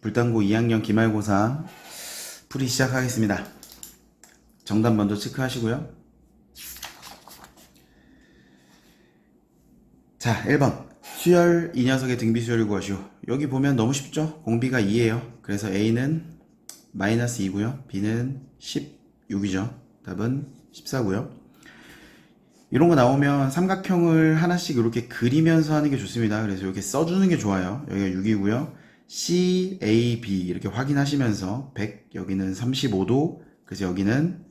불당고 2학년 기말고사 풀이 시작하겠습니다. 정답 먼저 체크하시고요. 자, 1번 수열 이 녀석의 등비 수열을 구하시오. 여기 보면 너무 쉽죠? 공비가 2예요. 그래서 A는 마이너스 2고요. B는 16이죠. 답은 14고요. 이런 거 나오면 삼각형을 하나씩 이렇게 그리면서 하는 게 좋습니다. 그래서 이렇게 써주는 게 좋아요. 여기가 6이고요. C, A, B 이렇게 확인하시면서 100, 여기는 35도, 그래서 여기는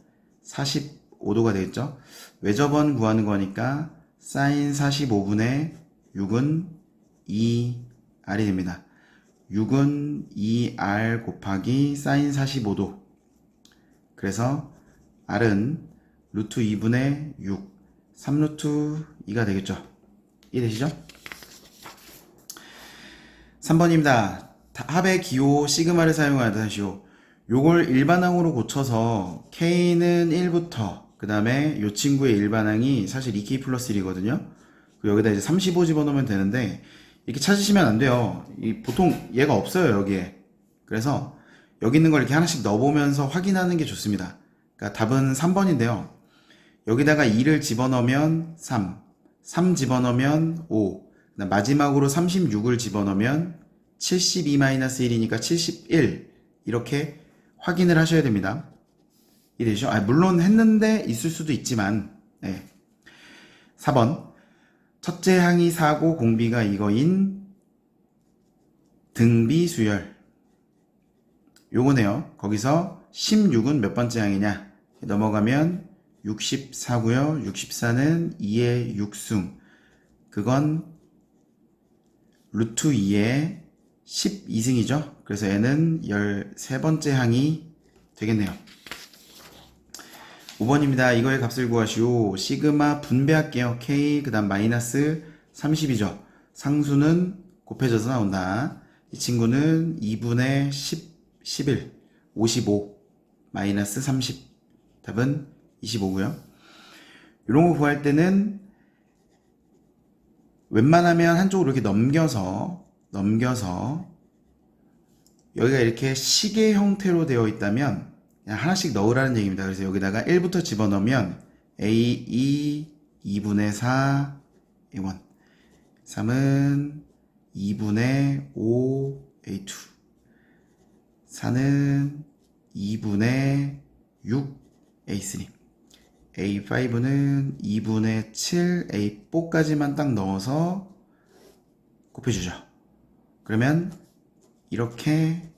45도가 되겠죠. 외접원 구하는 거니까 사인 45분의 6은 2R이 됩니다. 6은 2R 곱하기 사인 45도. 그래서 R은 루트 2분의 6, 3루트 2가 되겠죠. 이해되시죠? 3번입니다. 합의 기호 시그마를 사용하다 하시오. 요걸 일반항으로 고쳐서 K는 1부터 그 다음에 요 친구의 일반항이 사실 2K 플러스 1이거든요. 여기다 이제 35 집어넣으면 되는데 이렇게 찾으시면 안 돼요. 보통 얘가 없어요, 여기에. 그래서 여기 있는 걸 이렇게 하나씩 넣어보면서 확인하는 게 좋습니다. 그러니까 답은 3번인데요. 여기다가 2를 집어넣으면 3 집어넣으면 5, 마지막으로 36을 집어넣으면 72-1이니까 71 이렇게 확인을 하셔야 됩니다. 이해되죠? 물론 했는데 있을 수도 있지만 4번 첫째 항이 4고 공비가 이거인 등비 수열 요거네요. 거기서 16은 몇 번째 항이냐 넘어가면 64고요. 64는 2의 6승. 그건 루트 2의 12승이죠. 그래서 얘는 13번째 항이 되겠네요. 5번입니다. 이거의 값을 구하시오. 시그마 분배할게요. K 그 다음 마이너스 30이죠. 상수는 곱해져서 나온다. 이 친구는 2분의 10, 11, 55 마이너스 30. 답은 25고요. 이런 거 구할 때는 웬만하면 한쪽으로 이렇게 넘겨서 여기가 이렇게 시계 형태로 되어 있다면 그냥 하나씩 넣으라는 얘기입니다. 그래서 여기다가 1부터 집어넣으면 A2 2분의 4 A1 3은 2분의 5 A2 4는 2분의 6 A3 A5는 2분의 7 A4까지만 딱 넣어서 곱해주죠. 그러면 이렇게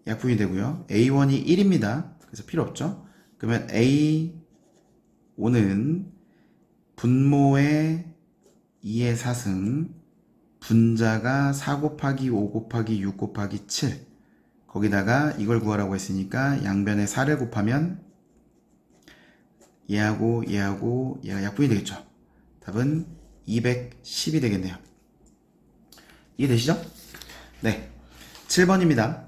약분이 되고요. A1이 1입니다. 그래서 필요 없죠. 그러면 A5는 분모의 2의 4승 분자가 4 곱하기 5 곱하기 6 곱하기 7 거기다가 이걸 구하라고 했으니까 양변에 4를 곱하면 얘하고 얘가 약분이 되겠죠. 답은 210이 되겠네요. 이해되시죠? 네. 7번입니다.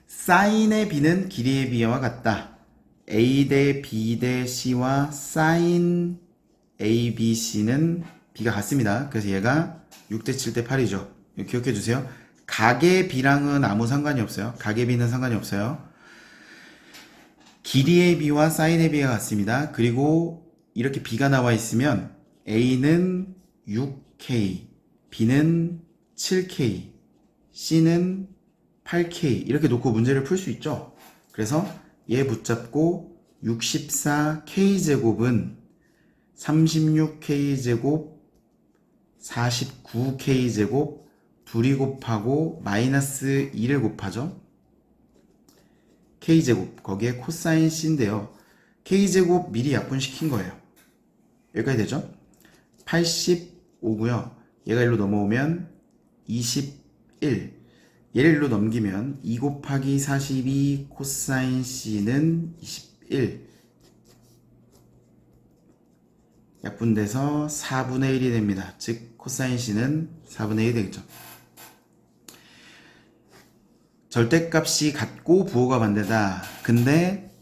사인의 B는 길이의 B와 같다. A 대 B 대 C와 사인 A, B, C는 B가 같습니다. 그래서 얘가 6대 7대 8이죠. 기억해 주세요. 각의 B랑은 아무 상관이 없어요. 각의 B는 상관이 없어요. 길이의 B와 사인의 B가 같습니다. 그리고 이렇게 B가 나와 있으면 A는 6K, B는 7K, C는 8K 이렇게 놓고 문제를 풀 수 있죠. 그래서 얘 붙잡고 64K제곱은 36K제곱, 49K제곱 둘이 곱하고 마이너스 2를 곱하죠. K제곱 거기에 코사인 C인데요. K제곱 미리 약분시킨 거예요. 여기까지 되죠? 85고요. 얘가 1로 넘어오면 21. 얘를 1로 넘기면 2 곱하기 42 코사인 C는 21. 약분돼서 4분의 1이 됩니다. 즉 코사인 C는 4분의 1이 되겠죠. 절대값이 같고 부호가 반대다. 근데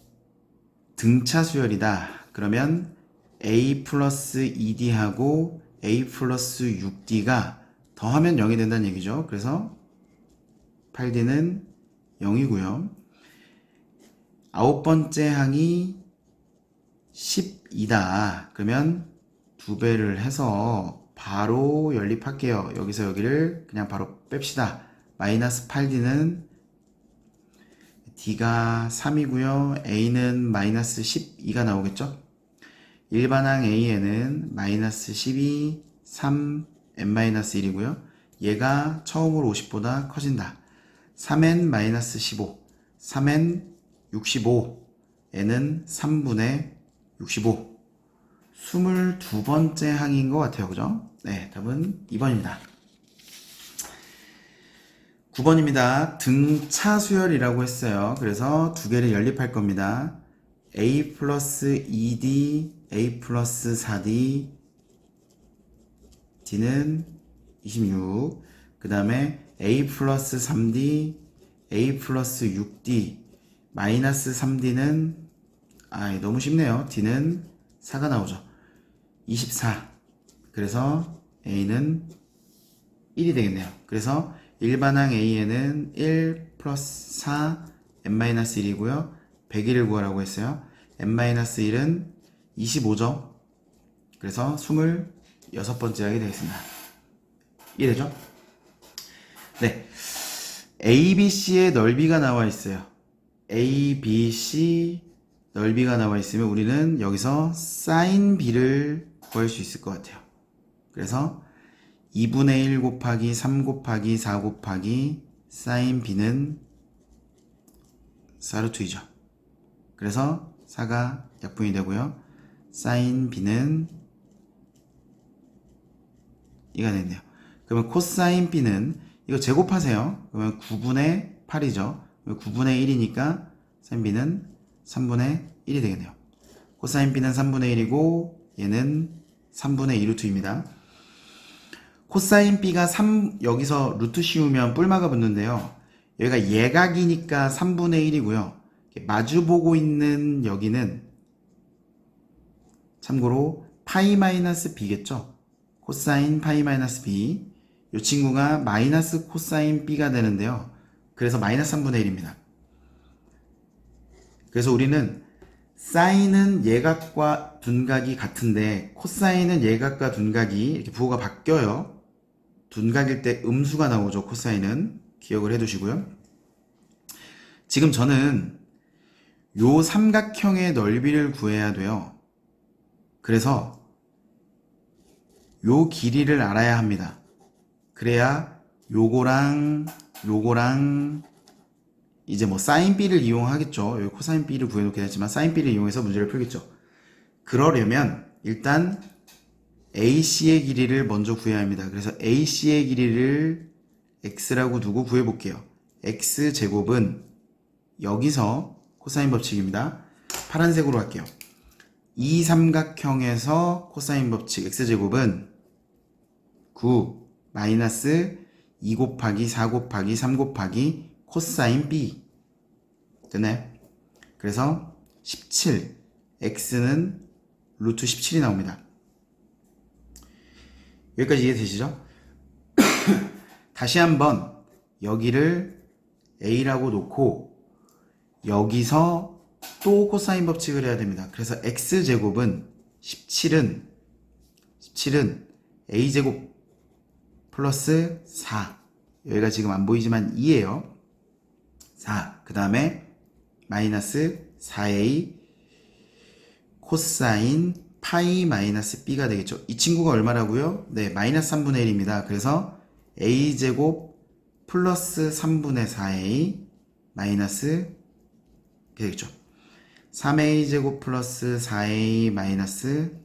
등차 수열이다. 그러면 A 플러스 2D하고 A 플러스 6D가 더하면 0이 된다는 얘기죠. 그래서 8D는 0이고요. 아홉 번째 항이 12다. 그러면 2배를 해서 바로 연립할게요. 여기서 여기를 그냥 바로 뺍시다. 마이너스 8D는 D가 3이고요. A는 마이너스 12가 나오겠죠? 일반항 A에는 마이너스 12, 3, n-1이고요. 얘가 처음으로 50보다 커진다. 3n 마이너스 15, 3n 65, n은 3분의 65. 22번째 항인 것 같아요. 그죠? 네, 답은 2번입니다. 9번입니다. 등차 수열이라고 했어요. 그래서 두 개를 연립할 겁니다. a 플러스 2d, a 플러스 4d, d는 26. 그 다음에 a 플러스 3d, a 플러스 6d, 마이너스 3d는 너무 쉽네요. d는 4가 나오죠. 24. 그래서 a는 1이 되겠네요. 그래서 일반항 a에는 1 플러스 4 n-1이고요. 101을 구하라고 했어요. n-1은 25죠. 그래서 26번째 하게 되겠습니다. 이해되죠? 네. ABC의 넓이가 나와 있어요. ABC 넓이가 나와 있으면 우리는 여기서 sin B를 구할 수 있을 것 같아요. 그래서 2분의 1 곱하기 3 곱하기 4 곱하기 sin B는 4루트이죠. 그래서 4가 약분이 되고요. sin B는 이가 됐네요. 그러면 코사인 B는 이거 제곱하세요. 그러면 9분의 8이죠. 9분의 1이니까 sin B는 3분의 1이 되겠네요. 코사인 B는 3분의 1이고 얘는 3분의 2루트입니다. 코사인 B가 3 여기서 루트 씌우면 뿔마가 붙는데요. 여기가 예각이니까 3분의 1이고요. 마주보고 있는 여기는 참고로 파이 마이너스 B겠죠. 코사인 파이 마이너스 B. 이 친구가 마이너스 코사인 B가 되는데요. 그래서 마이너스 3분의 1입니다. 그래서 우리는 사인은 예각과 둔각이 같은데 코사인은 예각과 둔각이 이렇게 부호가 바뀌어요. 둔각일 때 음수가 나오죠. 코사인은 기억을 해두시고요. 지금 저는 요 삼각형의 넓이를 구해야 돼요. 그래서 요 길이를 알아야 합니다. 그래야 요거랑 이제 뭐 사인 B를 이용하겠죠. 여기 코사인 B를 구해놓긴 했지만 사인 B를 이용해서 문제를 풀겠죠. 그러려면 일단 AC의 길이를 먼저 구해야 합니다. 그래서 AC의 길이를 X라고 두고 구해볼게요. X제곱은 여기서 코사인 법칙입니다. 파란색으로 할게요. 이 삼각형에서 코사인 법칙 X제곱은 9 마이너스 2 곱하기 4 곱하기 3 곱하기 코사인 B 됐나요? 그래서 17 X는 루트 17이 나옵니다. 여기까지 이해되시죠? 다시 한번 여기를 A라고 놓고 여기서 또 코사인 법칙을 해야 됩니다. 그래서 X제곱은 17은 A제곱 플러스 4 여기가 지금 안 보이지만 2예요. 4 그 다음에 마이너스 4A 코사인 파이 마이너스 B가 되겠죠. 이 친구가 얼마라고요? 네, 마이너스 3분의 1입니다. 그래서 A제곱 플러스 3분의 4A 마이너스 이렇게 되겠죠. 3A제곱 플러스 4A 마이너스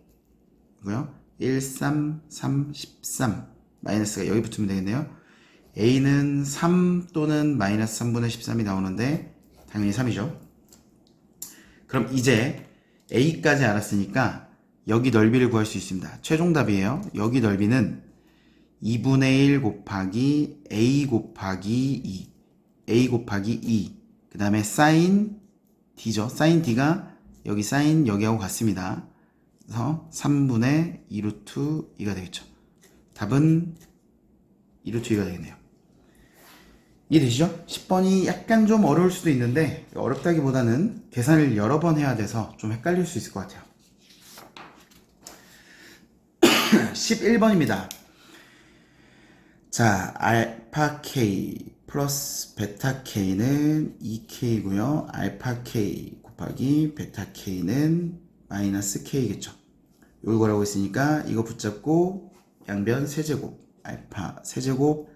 이고요. 1, 3, 3, 13 마이너스가 여기 붙으면 되겠네요. A는 3 또는 마이너스 3분의 13이 나오는데 당연히 3이죠. 그럼 이제 A까지 알았으니까 여기 넓이를 구할 수 있습니다. 최종답이에요. 여기 넓이는 2분의 1 곱하기 A 곱하기 2 A 곱하기 2 그 다음에 사인 D죠. 사인 D가 여기 사인 여기하고 같습니다. 그래서 3분의 2루트 2가 되겠죠. 답은 2루트 2가 되겠네요. 이해되시죠? 10번이 약간 좀 어려울 수도 있는데 어렵다기보다는 계산을 여러 번 해야 돼서 좀 헷갈릴 수 있을 것 같아요. 11번입니다. 자, 알파 K 플러스 베타 K는 2K고요. 알파 K 곱하기 베타 K는 마이너스 K겠죠. 이거라고 했으니까 이거 붙잡고 양변 세제곱, 알파 세제곱,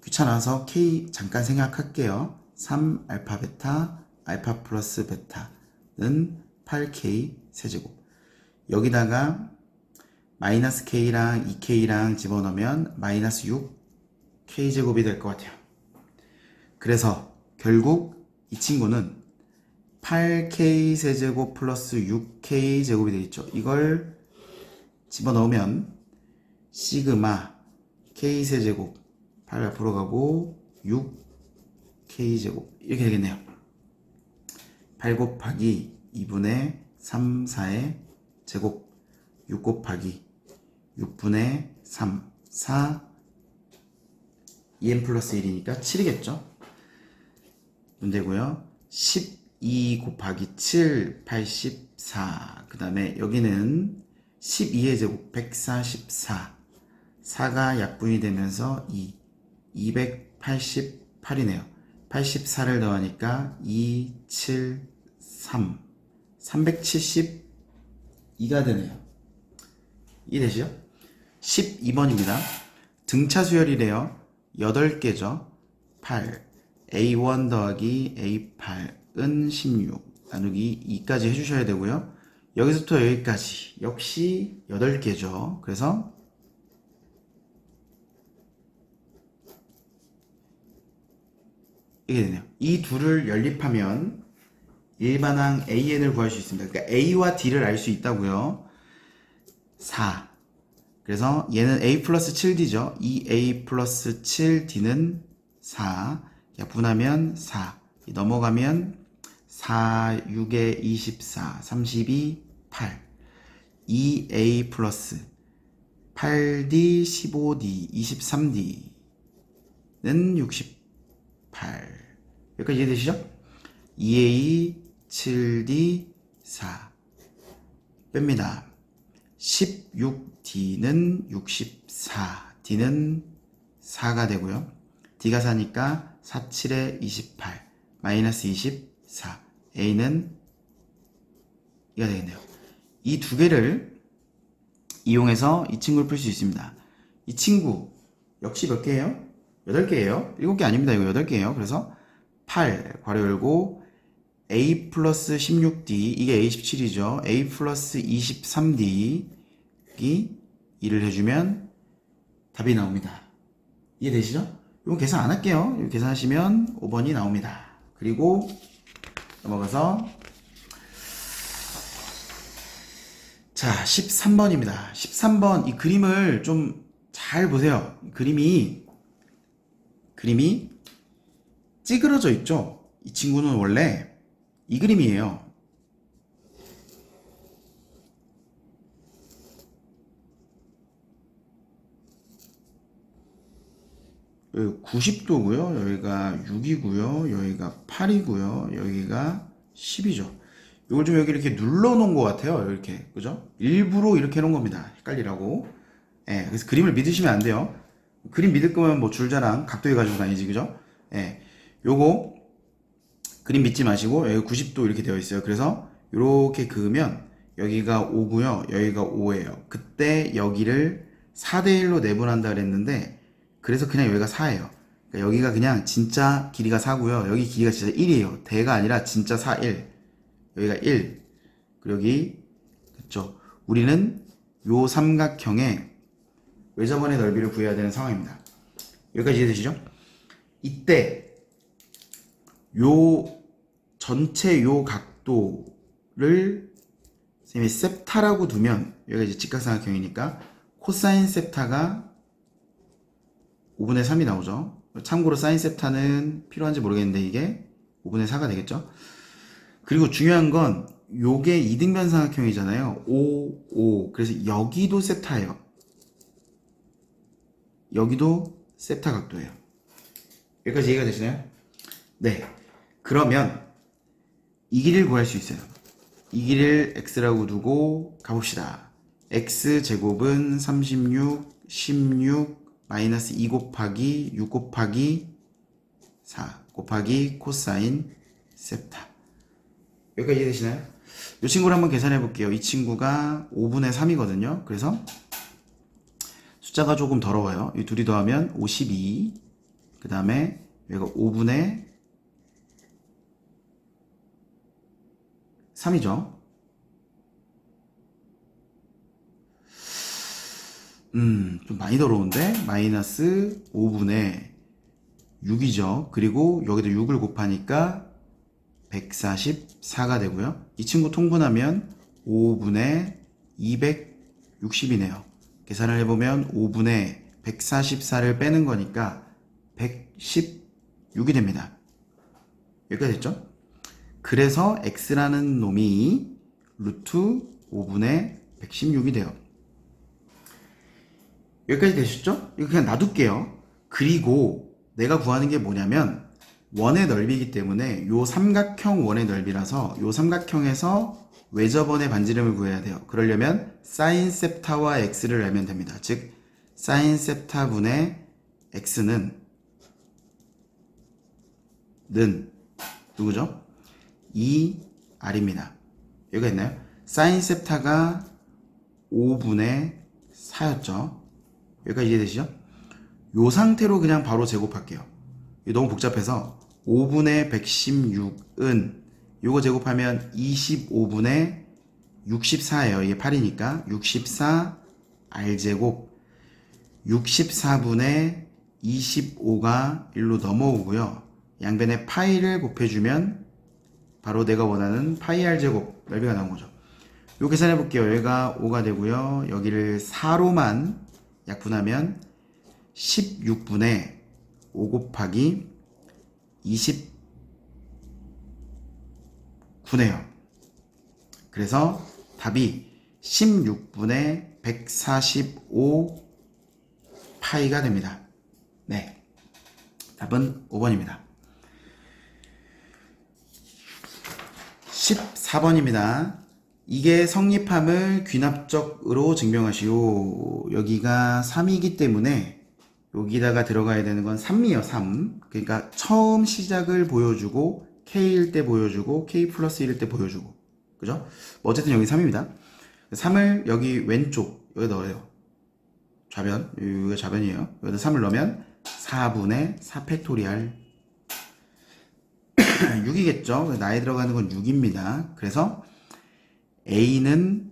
귀찮아서 K 잠깐 생각할게요. 3 알파 베타, 알파 플러스 베타는 8K 세제곱. 여기다가 마이너스 K랑 2K랑 집어넣으면 마이너스 6K 제곱이 될 것 같아요. 그래서 결국 이 친구는 8K 세제곱 플러스 6K 제곱이 되겠죠. 이걸 집어넣으면 시그마 K 세제곱 8 앞으로 가고 6K 제곱 이렇게 되겠네요. 8 곱하기 2분의 3, 4의 제곱 6 곱하기 6분의 3, 4 2n 플러스 1이니까 7이겠죠. 문제고요. 12 곱하기 7, 84. 그 다음에 여기는 12의 제곱 144. 4가 약분이 되면서 288이네요. 84를 더하니까 2, 7, 3. 372가 되네요. 이해되시죠? 12번입니다. 등차 수열이래요. 8개죠. 8. A1 더하기 A8은 16. 나누기 2까지 해주셔야 되고요. 여기서부터 여기까지. 역시 8개죠. 그래서 이게 되네요. 이 둘을 연립하면 일반항 AN을 구할 수 있습니다. 그러니까 A와 D를 알 수 있다고요. 4. 그래서 얘는 A 플러스 7D죠. 2A 플러스 7D는 4. 약분하면 4. 넘어가면 4, 6에 24, 32, 8. 2A 플러스 8D, 15D, 23D는 68. 여기까지 이해되시죠? 2A, 7D, 4. 뺍니다. 16D는 64. D는 4가 되고요. D가 4니까 4, 7에 28. 마이너스 24. A는 이가 되겠네요. 이 두 개를 이용해서 이 친구를 풀 수 있습니다. 이 친구 역시 몇 개예요? 8개예요. 7개 아닙니다. 이거 8개예요. 그래서 8 괄호 열고 A 플러스 16D 이게 A17이죠. A 플러스 23D 이 2를 해주면 답이 나옵니다. 이해되시죠? 이거 계산 안 할게요. 이거 계산하시면 5번이 나옵니다. 그리고 넘어가서 자 13번입니다. 13번 이 그림을 좀 잘 보세요. 그림이 찌그러져 있죠? 이 친구는 원래 이 그림이에요. 여기 90도고요. 여기가 6이고요. 여기가 8이고요. 여기가 10이죠. 이걸 좀 여기 이렇게 눌러 놓은 것 같아요. 이렇게. 그죠? 일부러 이렇게 해 놓은 겁니다. 헷갈리라고. 예. 그래서 그림을 믿으시면 안 돼요. 그림 믿을 거면 뭐 줄자랑 각도해 가지고 다니지. 그죠? 예. 요거 그림 믿지 마시고 여기 90도 이렇게 되어 있어요. 그래서 이렇게 그으면 여기가 5고요. 여기가 5예요. 그때 여기를 4대1로 내분한다 그랬는데 그래서 그냥 여기가 4예요. 그러니까 여기가 그냥 진짜 길이가 4고요. 여기 길이가 진짜 1이에요. 대가 아니라 진짜 4, 1. 여기가 1. 그리고 여기 됐죠. 우리는 요 삼각형의 외접원의 넓이를 구해야 되는 상황입니다. 여기까지 이해되시죠? 이때 요 전체 요 각도를 선생님이 세타라고 두면 여기가 이제 직각삼각형이니까 코사인 세타가 5분의 3이 나오죠. 참고로 사인 세타는 필요한지 모르겠는데 이게 5분의 4가 되겠죠. 그리고 중요한 건 요게 이등변 삼각형이잖아요. 5, 5. 그래서 여기도 세타예요. 여기도 세타 각도예요. 여기까지 이해가 되시나요? 네. 그러면 이 길이를 구할 수 있어요. 이 길이를 x라고 두고 가봅시다. x제곱은 36, 16, 마이너스 2 곱하기 6 곱하기 4 곱하기 코사인 세타. 여기까지 이해되시나요? 이 친구를 한번 계산해 볼게요. 이 친구가 5분의 3이거든요. 그래서 숫자가 조금 더러워요. 이 둘이 더하면 52. 그 다음에 여기가 5분의 3이죠. 좀 많이 더러운데? 마이너스 5분의 6이죠. 그리고 여기도 6을 곱하니까 144가 되고요. 이 친구 통분하면 5분의 260이네요. 계산을 해보면 5분의 144를 빼는 거니까 116이 됩니다. 여기까지 됐죠? 그래서 x라는 놈이 루트 5분의 116이 돼요. 여기까지 되셨죠? 이거 그냥 놔둘게요. 그리고 내가 구하는 게 뭐냐면 원의 넓이기 때문에 요 삼각형 원의 넓이라서 요 삼각형에서 외접원의 반지름을 구해야 돼요. 그러려면 사인 세타와 x를 알면 됩니다. 즉 사인 세타분의 x는 누구죠? 2r입니다. 여기가 있나요? 사인 세타가 5분의 4였죠. 여기까지 이해되시죠? 요 상태로 그냥 바로 제곱할게요. 이거 너무 복잡해서 5분의 116은 요거 제곱하면 25분의 64예요. 이게 8이니까 64r제곱 64분의 25가 1로 넘어오고요. 양변에 파이를 곱해주면 바로 내가 원하는 파이 r제곱 넓이가 나온 거죠. 요 계산해 볼게요. 여기가 5가 되고요. 여기를 4로만 약분하면 16분의 5 곱하기 29네요. 그래서 답이 16분의 145 파이가 됩니다. 네. 답은 5번입니다. 14번입니다. 이게 성립함을 귀납적으로 증명하시오. 여기가 3이기 때문에 여기다가 들어가야 되는 건 3이에요. 3. 그러니까 처음 시작을 보여주고 K일 때 보여주고 K 플러스 1일 때 보여주고 그죠? 뭐 어쨌든 여기 3입니다. 3을 여기 왼쪽 여기 넣어요. 좌변. 여기가 좌변이에요. 여기다 3을 넣으면 4분의 4 팩토리알 6이겠죠? 나에 들어가는 건 6입니다. 그래서 A는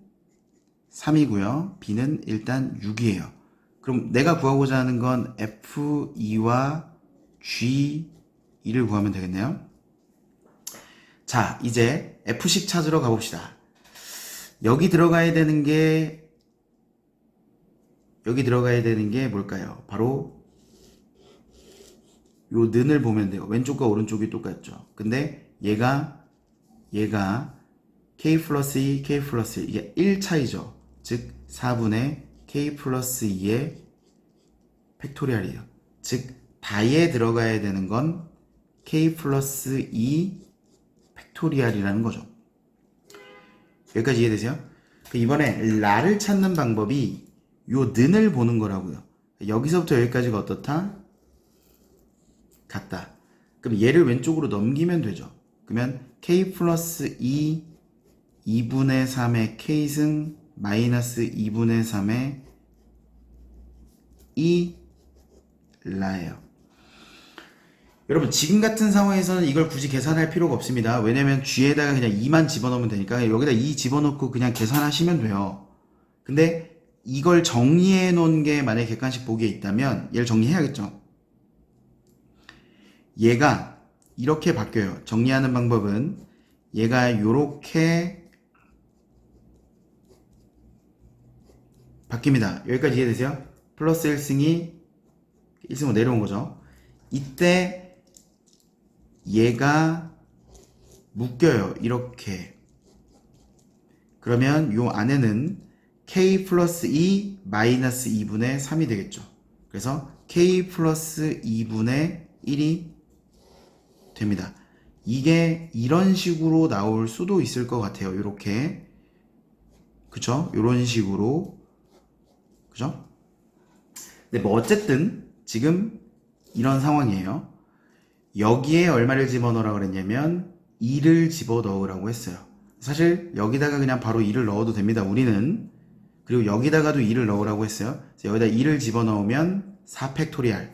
3이고요. B는 일단 6이에요. 그럼 내가 구하고자 하는 건 F2와 G2를 구하면 되겠네요. 자, 이제 F식 찾으러 가봅시다. 여기 들어가야 되는 게 뭘까요? 바로 요 는을 보면 돼요. 왼쪽과 오른쪽이 똑같죠. 근데 얘가 K 플러스 2, K 플러스 1 이게 1 차이죠. 즉 4분의 K 플러스 2의 팩토리얼이에요. 즉 다에 들어가야 되는 건 K 플러스 2 팩토리얼이라는 거죠. 여기까지 이해되세요? 이번에 라를 찾는 방법이 요 는을 보는 거라고요. 여기서부터 여기까지가 어떻다? 같다. 그럼 얘를 왼쪽으로 넘기면 되죠. 그러면 K 플러스 2 2분의 3의 K승 마이너스 2분의 3의 2 라예요. 여러분 지금 같은 상황에서는 이걸 굳이 계산할 필요가 없습니다. 왜냐면 G에다가 그냥 2만 집어넣으면 되니까 여기다 2 집어넣고 그냥 계산하시면 돼요. 근데 이걸 정리해 놓은 게 만약에 객관식 보기에 있다면 얘를 정리해야겠죠. 얘가 이렇게 바뀌어요. 정리하는 방법은 얘가 요렇게 바뀝니다. 여기까지 이해되세요? 플러스 1승이 1승으로 내려온 거죠. 이때 얘가 묶여요. 이렇게. 그러면 요 안에는 K 플러스 2 마이너스 2분의 3이 되겠죠. 그래서 K 플러스 2분의 1이 됩니다. 이게 이런 식으로 나올 수도 있을 것 같아요. 이렇게. 그쵸? 이런 식으로. 그죠? 근데 뭐 어쨌든 지금 이런 상황이에요. 여기에 얼마를 집어넣으라고 그랬냐면 2를 집어넣으라고 했어요. 사실 여기다가 그냥 바로 2를 넣어도 됩니다. 우리는. 그리고 여기다가도 2를 넣으라고 했어요. 여기다 2를 집어넣으면 4팩토리알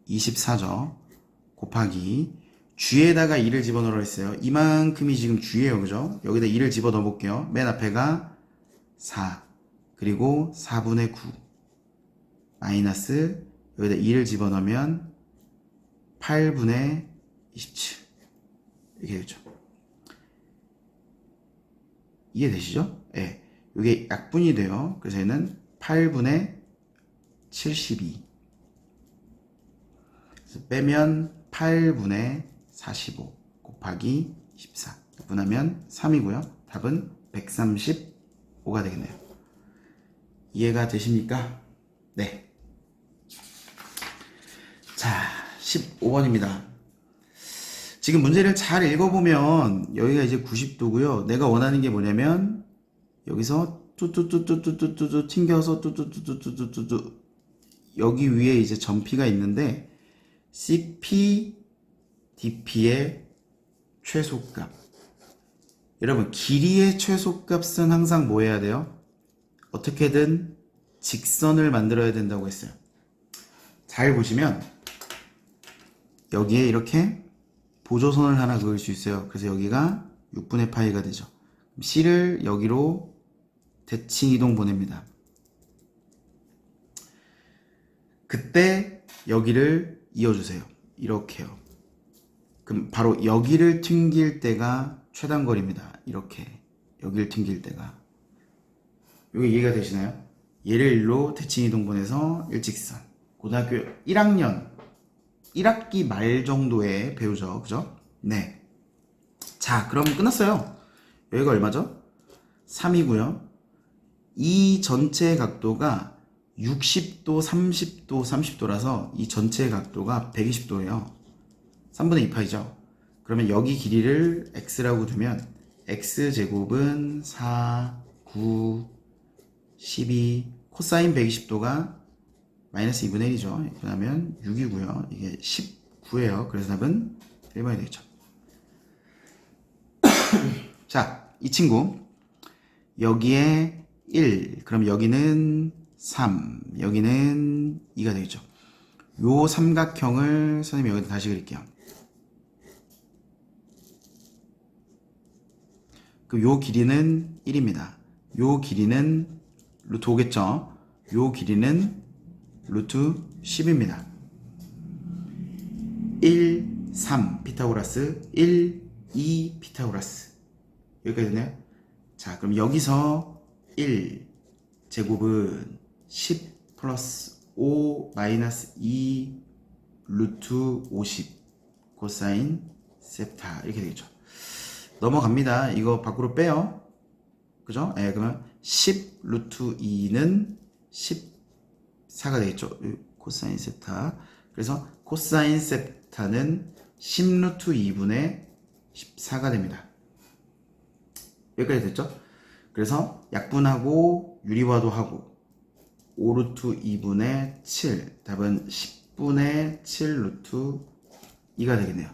24죠. 곱하기 G에다가 2를 집어넣으라고 했어요. 이만큼이 지금 G예요. 그죠? 여기다 2를 집어넣어 볼게요. 맨 앞에가 4 그리고 4분의 9 마이너스 여기다 2를 집어넣으면 8분의 27 이렇게 되죠. 이해되시죠? 예. 네. 이게 약분이 돼요. 그래서 얘는 8분의 72 그래서 빼면 8분의 45 곱하기 14 약분하면 3이고요. 답은 135가 되겠네요. 이해가 되십니까? 네. 자, 15번입니다. 지금 문제를 잘 읽어보면 여기가 이제 90도고요. 내가 원하는 게 뭐냐면 여기서 뚜뚜뚜뚜뚜뚜뚜 튕겨서 뚜뚜뚜뚜뚜뚜뚜 여기 위에 이제 점피가 있는데 CP, DP의 최소값. 여러분 길이의 최소값은 항상 뭐 해야 돼요? 어떻게든 직선을 만들어야 된다고 했어요. 잘 보시면 여기에 이렇게 보조선을 하나 그을 수 있어요. 그래서 여기가 6분의 파이가 되죠. C를 여기로 대칭 이동 보냅니다. 그때 여기를 이어주세요. 이렇게요. 그럼 바로 여기를 튕길 때가 최단거리입니다. 이렇게 여기를 튕길 때가. 이게 이해가 되시나요? 얘를 일로 대칭 이동 보내서 일직선. 고등학교 1학년 1학기 말 정도에 배우죠. 그죠? 네. 자, 그럼 끝났어요. 여기가 얼마죠? 3이고요. 이 전체 각도가 60도, 30도, 30도라서 이 전체 각도가 120도예요. 3분의 2파이죠. 그러면 여기 길이를 x라고 두면 x제곱은 4, 9, 12 코사인 120도가 마이너스 2분의 1이죠. 그러면 6이고요. 이게 19예요. 그래서 답은 1번이 되겠죠. 자, 이 친구 여기에 1 그럼 여기는 3 여기는 2가 되겠죠. 요 삼각형을 선생님이 여기다 다시 그릴게요. 그럼 요 길이는 1입니다. 요 길이는 루트 5겠죠. 요 길이는 루트 10입니다. 1, 3 피타고라스 1, 2 피타고라스 여기까지 됐나요? 자, 그럼 여기서 1 제곱은 10 플러스 5 마이너스 2 루트 50 코사인 세타 이렇게 되겠죠. 넘어갑니다. 이거 밖으로 빼요. 그죠? 예, 그러면 10 루트 2는 14가 되겠죠. 코사인 세타. 그래서 코사인 세타는 10 루트 2분의 14가 됩니다. 여기까지 됐죠? 그래서 약분하고 유리화도 하고 5 루트 2분의 7 답은 10분의 7 루트 2가 되겠네요.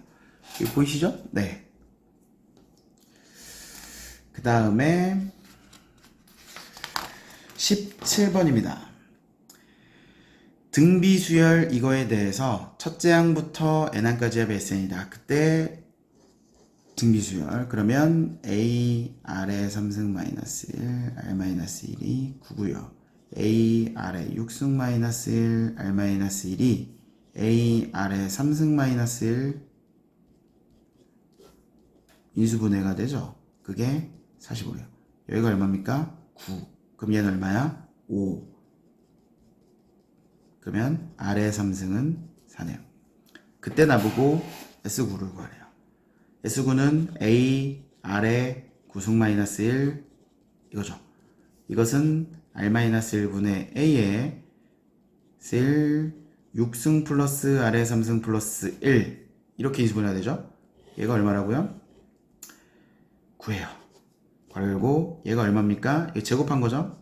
이거 보이시죠? 네. 그 다음에 17번입니다. 등비수열 이거에 대해서 첫째 항부터 n항까지 합의 SN이다. 그때 등비수열 그러면 A 아래 3승 마이너스 1 R 마이너스 1이 9고요. A 아래 6승 마이너스 1 R 마이너스 1이 A 아래 3승 마이너스 1 인수분해가 되죠. 그게 45래요. 여기가 얼마입니까? 9. 그럼 얘는 얼마야? 5. 그러면 아래 3승은 4네요. 그때 나보고 S9를 구하래요. S9는 A 아래 9승 마이너스 1 이거죠. 이것은 R 마이너스 1분의 A에 1 6승 플러스 아래 3승 플러스 1 이렇게 인수분해가 되죠. 얘가 얼마라고요? 9예요. 괄호 열고 얘가 얼마입니까? 이거 제곱한 거죠?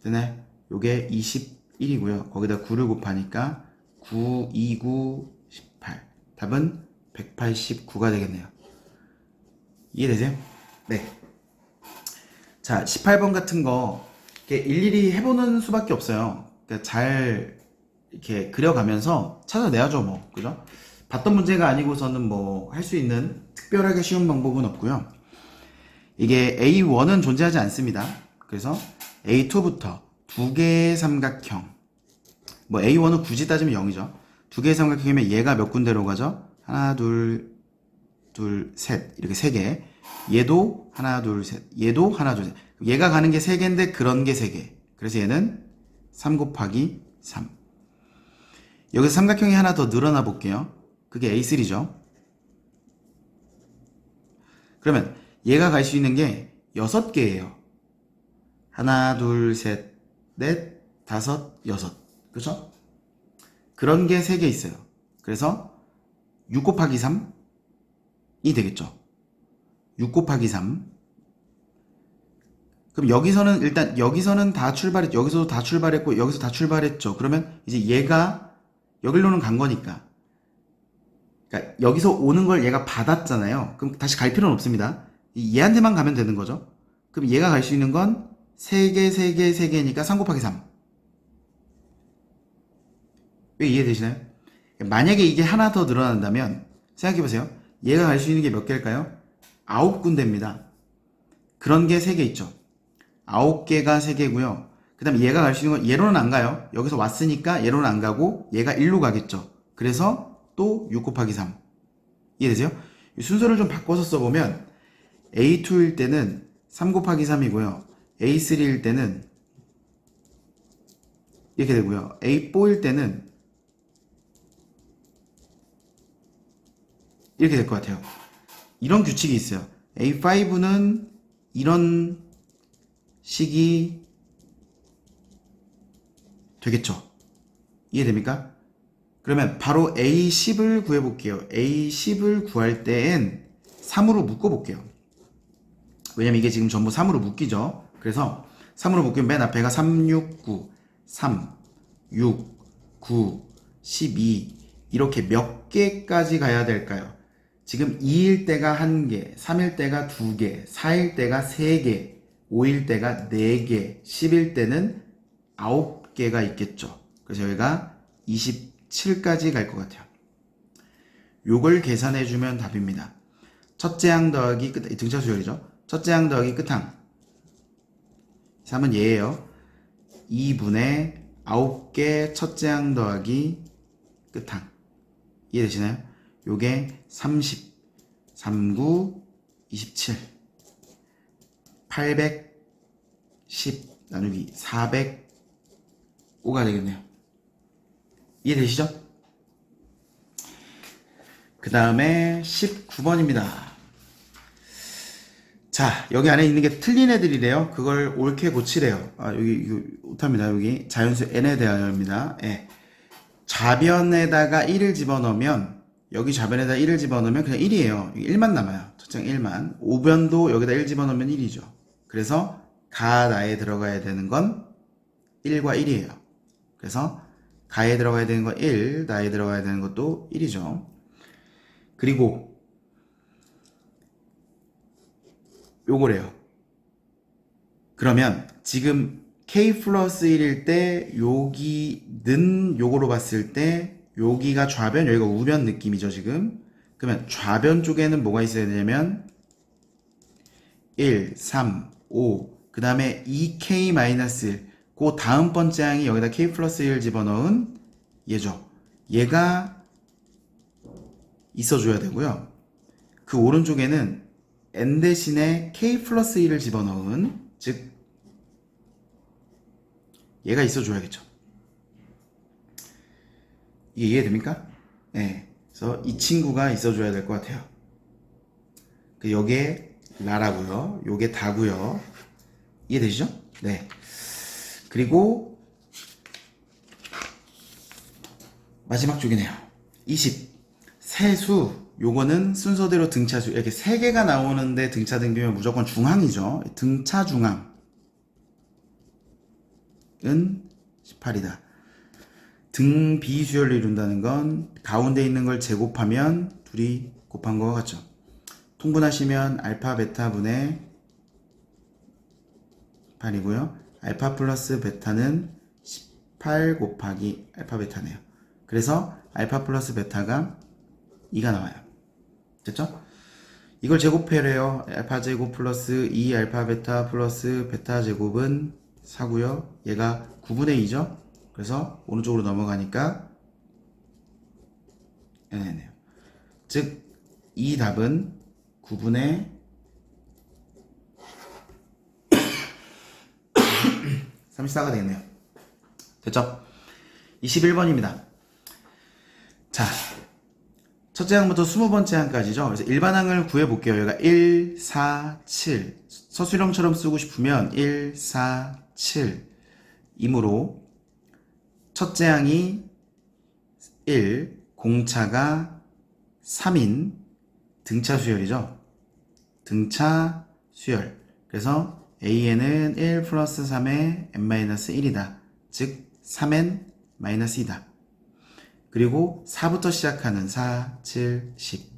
되네. 요게 21이고요. 거기다 9를 곱하니까 9, 2, 9, 18. 답은 189가 되겠네요. 이해되세요? 네. 자, 18번 같은 거 일일이 해보는 수밖에 없어요. 그러니까 잘 이렇게 그려가면서 찾아내야죠, 뭐. 그죠? 봤던 문제가 아니고서는 뭐 할 수 있는 특별하게 쉬운 방법은 없고요. 이게 A1은 존재하지 않습니다. 그래서 A2부터 두 개의 삼각형. 뭐 A1은 굳이 따지면 0이죠. 두 개의 삼각형이면 얘가 몇 군데로 가죠? 하나, 둘, 셋. 이렇게 세 개. 얘도 하나, 둘, 셋. 얘도 하나, 둘, 셋. 얘가 가는 게 세 개인데 그런 게 세 개. 그래서 얘는 3 곱하기 3. 여기서 삼각형이 하나 더 늘어나 볼게요. 그게 A3죠. 그러면 얘가 갈 수 있는 게 6개예요. 하나, 둘, 셋, 넷, 다섯, 여섯. 그죠? 그런 게 3개 있어요. 그래서 6 곱하기 3이 되겠죠. 6 곱하기 3. 그럼 여기서는 일단 여기서는 다 출발했죠. 여기서도 다 출발했고 여기서 다 출발했죠. 그러면 이제 얘가 여기로는 간 거니까. 그러니까 여기서 오는 걸 얘가 받았잖아요. 그럼 다시 갈 필요는 없습니다. 얘한테만 가면 되는 거죠. 그럼 얘가 갈 수 있는 건 3개, 3개, 3개니까 3 곱하기 3. 왜 이해되시나요? 만약에 이게 하나 더 늘어난다면 생각해보세요. 얘가 갈 수 있는 게 몇 개일까요? 9군데입니다. 그런 게 3개 있죠. 9개가 3개고요. 그 다음에 얘가 갈 수 있는 건 얘로는 안 가요. 여기서 왔으니까 얘로는 안 가고 얘가 1로 가겠죠. 그래서 또 6 곱하기 3. 이해되세요? 순서를 좀 바꿔서 써보면 A2일 때는 3 곱하기 3이고요. A3일 때는 이렇게 되고요. A4일 때는 이렇게 될 것 같아요. 이런 규칙이 있어요. A5는 이런 식이 되겠죠. 이해됩니까? 그러면 바로 A10을 구해볼게요. A10을 구할 때엔 3으로 묶어볼게요. 왜냐면 이게 지금 전부 3으로 묶이죠. 그래서 3으로 묶이면 맨 앞에가 3, 6, 9, 3, 6, 9, 12 이렇게 몇 개까지 가야 될까요? 지금 2일 때가 1개, 3일 때가 2개, 4일 때가 3개, 5일 때가 4개, 10일 때는 9개가 있겠죠. 그래서 여기가 27까지 갈 것 같아요. 요걸 계산해주면 답입니다. 첫째 항 더하기 끝, 등차 수열이죠. 첫째 항 더하기 끝항. 3은 얘예요. 2분의 9개 첫째 항 더하기 끝항. 이해되시나요? 요게 30, 39, 27, 810 나누기 405가 되겠네요. 이해되시죠? 그 다음에 19번입니다. 자, 여기 안에 있는 게 틀린 애들이래요. 그걸 옳게 고치래요. 여기, 이거 못합니다. 여기 자연수 n에 대하여입니다. 예. 좌변에다가 1을 집어넣으면, 여기 좌변에다 1을 집어넣으면 그냥 1이에요. 1만 남아요. 첫장 1만. 오변도 여기다 1 집어넣으면 1이죠. 그래서 가나에 들어가야 되는 건 1과 1이에요. 그래서 가에 들어가야 되는 건 1, 나에 들어가야 되는 것도 1이죠. 그리고 요거래요. 그러면 지금 k 플러스 1일 때 여기는 요거로 봤을 때 여기가 좌변, 여기가 우변 느낌이죠 지금. 그러면 좌변 쪽에는 뭐가 있어야 되냐면 1, 3, 5, 그 다음에 2k-1, 그 다음 번째 항이 여기다 k 플러스 1 집어넣은 얘죠. 얘가 있어줘야 되고요. 그 오른쪽에는 n 대신에 k 플러스 1을 집어넣은, 즉 얘가 있어줘야겠죠. 이게 이해됩니까? 네. 그래서 이 친구가 있어줘야 될 것 같아요. 여기에 나라고요. 요게 다고요. 이해되시죠? 네. 그리고 마지막 쪽이네요. 20. 세수. 요거는 순서대로 등차수. 이렇게 3개가 나오는데 등차 등비면 무조건 중항이죠. 등차 중항은 18이다. 등비수열을 이룬다는 건 가운데 있는 걸 제곱하면 둘이 곱한 거와 같죠. 통분하시면 알파 베타 분의 8이고요. 알파 플러스 베타는 18 곱하기 알파 베타네요. 그래서 알파 플러스 베타가 2가 나와요. 됐죠? 이걸 제곱해래요. 알파 제곱 플러스 2 알파 베타 플러스 베타 제곱은 4고요. 얘가 9분의 2죠? 그래서 오른쪽으로 넘어가니까 n네요. 즉, 이 답은 9분의 34가 되겠네요. 됐죠? 21번입니다. 자, 첫째 항부터 20번째 항까지죠. 그래서 일반항을 구해볼게요. 여기가 1, 4, 7. 서술형처럼 쓰고 싶으면 1, 4, 7 이므로 첫째 항이 1, 공차가 3인 등차 수열이죠. 등차 수열. 그래서 AN은 1 플러스 3의 n-1이다. 즉 3n-2다. 그리고 4부터 시작하는 4, 7, 10.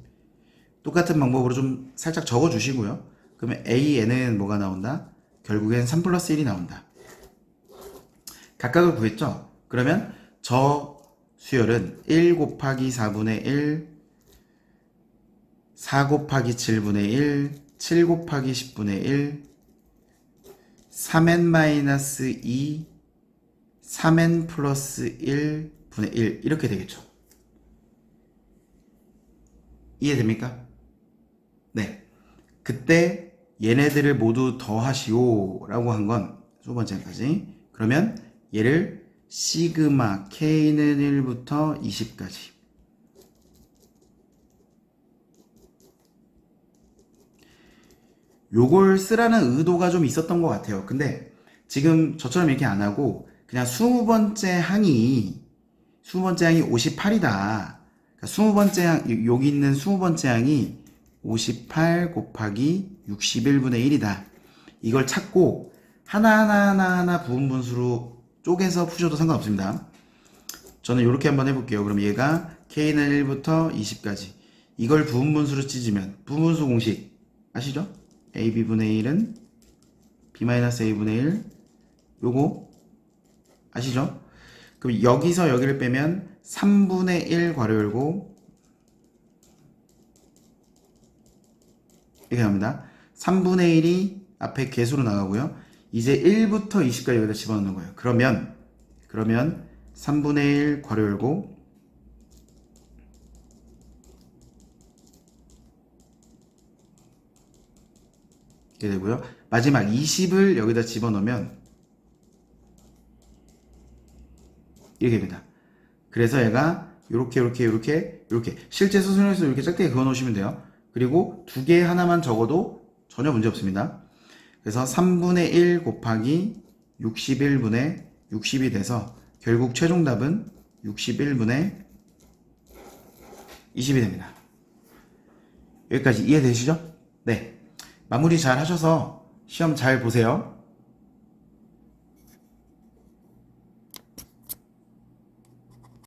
똑같은 방법으로 좀 살짝 적어주시고요. 그러면 AN은 뭐가 나온다? 결국엔 3 플러스 1이 나온다. 각각을 구했죠? 그러면 저 수열은 1 곱하기 4분의 1, 4 곱하기 7분의 1, 7 곱하기 10분의 1, 3n-2, 3n 플러스 1분의 1 이렇게 되겠죠. 이해됩니까? 네. 그때 얘네들을 모두 더하시오 라고 한 건 두 번째까지. 그러면 얘를 시그마 k는 1부터 20까지 요걸 쓰라는 의도가 좀 있었던 것 같아요. 근데 지금 저처럼 이렇게 안 하고 그냥 20번째 항이 58이다. 그러니까 20번째 항, 여기 있는 20번째 항이 58 곱하기 61분의 1이다. 이걸 찾고 하나하나 부분 분수로 쪼개서 푸셔도 상관없습니다. 저는 이렇게 한번 해볼게요. 그럼 얘가 k는 1부터 20까지 이걸 부분 분수로 찢으면 부분 분수 공식 아시죠? ab분의 1은 b-a분의 1 요거 아시죠? 그럼 여기서 여기를 빼면 3분의 1 괄호 열고 이렇게 나옵니다. 3분의 1이 앞에 개수로 나가고요. 이제 1부터 20까지 여기다 집어넣는 거예요. 그러면 3분의 1 괄호 열고 이렇게 되고요. 마지막 20을 여기다 집어넣으면 이렇게 됩니다. 그래서 얘가 요렇게 실제 수순에서 이렇게 작게 그어 놓으시면 돼요. 그리고 두 개 하나만 적어도 전혀 문제 없습니다. 그래서 3분의 1 곱하기 61분의 60이 돼서 결국 최종 답은 61분의 20이 됩니다. 여기까지 이해되시죠? 네. 마무리 잘 하셔서 시험 잘 보세요.